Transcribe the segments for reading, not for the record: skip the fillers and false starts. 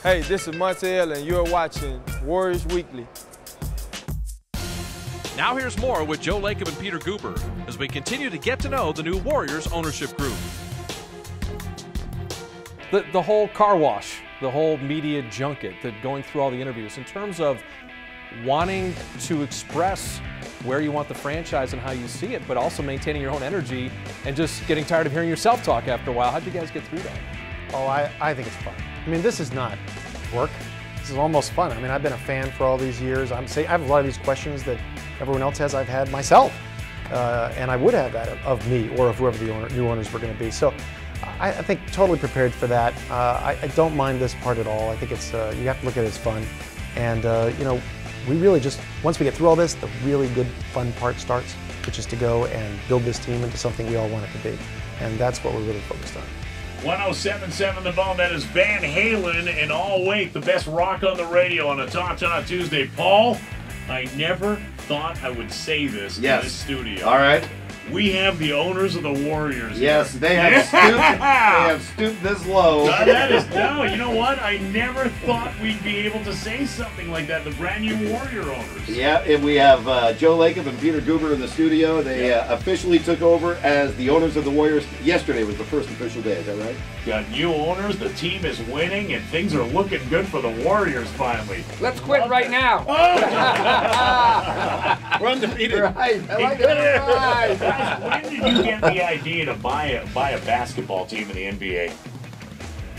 Hey, this is Montel, and you're watching Warriors Weekly. Now here's more with Joe Lacob and Peter Guber as we continue to get to know the new Warriors ownership group. The whole car wash, the whole media junket, going through all the interviews, in terms of wanting to express where you want the franchise and how you see it, but also maintaining your own energy and just getting tired of hearing yourself talk after a while. How'd you guys get through that? Oh, I think it's fun. I mean, this is not work. This is almost fun. I mean, I've been a fan for all these years. I have a lot of these questions that everyone else has, I've had myself. And I would have that of me or of whoever the new owners were going to be. So I think totally prepared for that. I don't mind this part at all. I think it's, you have to look at it as fun. And, you know, we really just, once we get through all this, the really good fun part starts, which is to go and build this team into something we all want it to be. And that's what we're really focused on. 107.7 The Bone, that is Van Halen and All Wake, the best rock on the radio on a Ta-Ta Tuesday. Paul, I never thought I would say this in this studio. All right. We have the owners of the Warriors. Yes, here. they have stooped this low. That is, no, you know what? I never thought we'd be able to say something like that. The brand new Warrior owners. Yeah, and we have Joe Lacob and Peter Guber in the studio. They officially took over as the owners of the Warriors. Yesterday was the first official day, is that right? Got new owners, the team is winning, and things are looking good for the Warriors finally. Let's quit right now. We're undefeated. Right. I like it. Right. When did you get the idea to buy a basketball team in the NBA?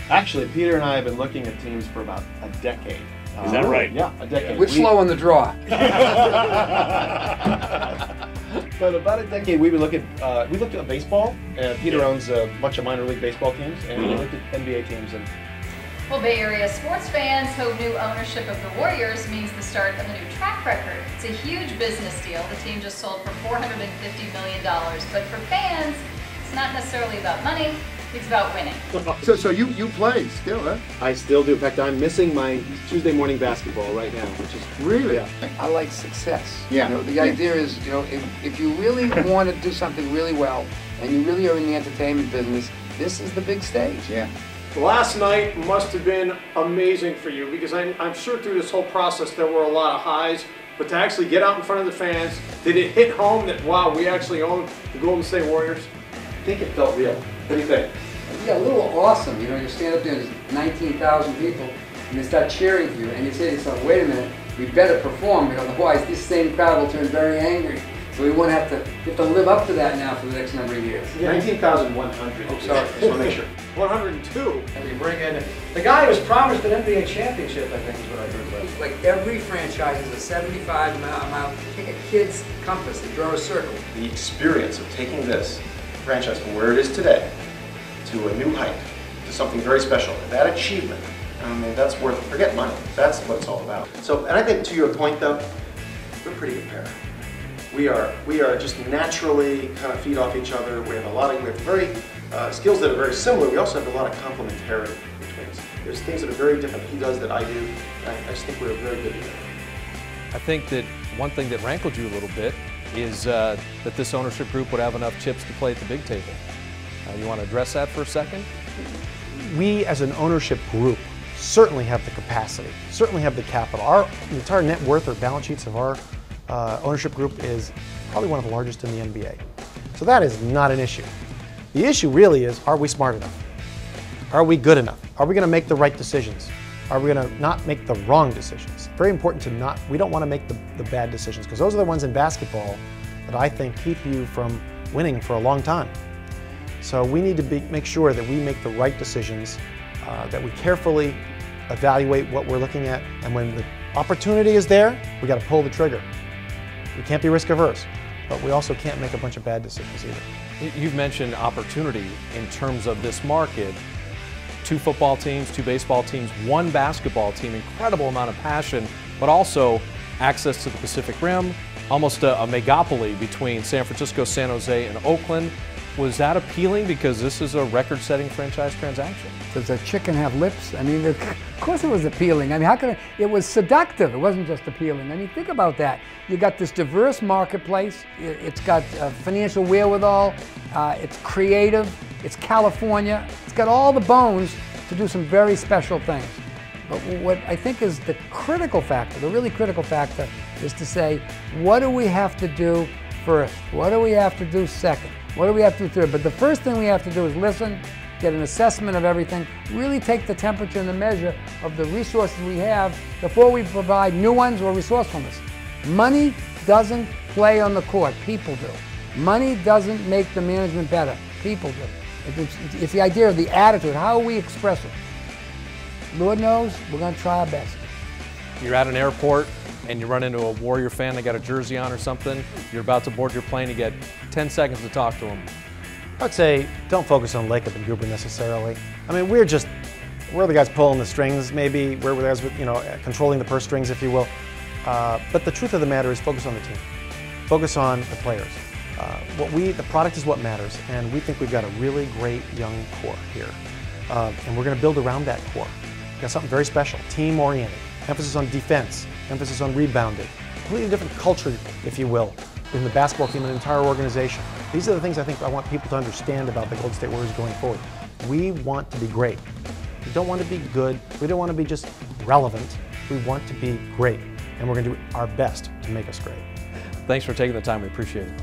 Actually, Peter and I have been looking at teams for about a decade. Is that right? Yeah, a decade. We're slow on the draw. But about a decade, we've been looking. We looked at baseball. Peter owns a bunch of minor league baseball teams, and we looked at NBA teams. And well, Bay Area sports fans hope new ownership of the Warriors means the start of a new track record. It's a huge business deal. The team just sold for $450 million. But for fans, it's not necessarily about money. It's about winning. So you play still, huh? I still do. In fact, I'm missing my Tuesday morning basketball right now, which is Really? I like success. Yeah. You know, the idea is, you know, if you really want to do something really well, and you really are in the entertainment business, this is the big stage. Yeah. Last night must have been amazing for you, because I'm sure through this whole process there were a lot of highs, but to actually get out in front of the fans, did it hit home that, wow, we actually own the Golden State Warriors? I think it felt real. What do you think? Yeah, a little awesome. You know, you stand up there and there's 19,000 people, and they start cheering for you, and you say to yourself, wait a minute, we better perform, because otherwise this same crowd will turn very angry. So we won't have to live up to that now for the next number of years. Yeah. 19,100. Oh, sorry. Just want to make sure. 102. And we bring in the guy who was promised an NBA championship, I think is what I heard about. Like every franchise is a 75-mile, take a kid's compass and draw a circle. The experience of taking this franchise from where it is today to a new height, to something very special. That achievement, I mean, that's worth, forget money. That's what it's all about. So, and I think to your point though, we're a pretty good pair. We are just naturally kind of feed off each other. We have very skills that are very similar. We also have a lot of complementarity between us. There's things that are very different he does that I do. I just think we're very good together. I think that one thing that rankled you a little bit is that this ownership group would have enough chips to play at the big table. You want to address that for a second? We as an ownership group certainly have the capacity, certainly have the capital. Our entire net worth or balance sheets of our ownership group is probably one of the largest in the NBA. So that is not an issue. The issue really is, are we smart enough? Are we good enough? Are we going to make the right decisions? Are we going to not make the wrong decisions? Very important to we don't want to make the bad decisions, because those are the ones in basketball that I think keep you from winning for a long time. So we need to make sure that we make the right decisions, that we carefully evaluate what we're looking at, and when the opportunity is there, we got to pull the trigger. We can't be risk averse, but we also can't make a bunch of bad decisions either. You've mentioned opportunity in terms of this market. 2 football teams, 2 baseball teams, 1 basketball team, incredible amount of passion, but also access to the Pacific Rim, almost a megapoly between San Francisco, San Jose, and Oakland. Was that appealing because this is a record-setting franchise transaction? Does a chicken have lips? I mean, of course it was appealing. I mean, how can it was seductive. It wasn't just appealing. I mean, think about that. You got this diverse marketplace. It's got financial wherewithal. It's creative. It's California. It's got all the bones to do some very special things. But what I think is the critical factor, the really critical factor, is to say, what do we have to do first? What do we have to do second? What do we have to do third? But the first thing we have to do is listen, get an assessment of everything, really take the temperature and the measure of the resources we have before we provide new ones or resourcefulness. Money doesn't play on the court, people do. Money doesn't make the management better, people do. It's the idea of the attitude, how we express it. Lord knows, we're going to try our best. You're at an airport and you run into a Warrior fan that got a jersey on or something, you're about to board your plane, you get 10 seconds to talk to them. I'd say don't focus on Lacob and Guber necessarily. I mean, we're the guys pulling the strings, maybe. We're the guys, controlling the purse strings, if you will. But the truth of the matter is focus on the team. Focus on the players. The product is what matters, and we think we've got a really great young core here. And we're going to build around that core. We've got something very special, team-oriented, emphasis on defense, emphasis on rebounding, completely different culture, if you will, in the basketball team and the entire organization. These are the things I think I want people to understand about the Golden State Warriors going forward. We want to be great. We don't want to be good. We don't want to be just relevant. We want to be great, and we're going to do our best to make us great. Thanks for taking the time. We appreciate it.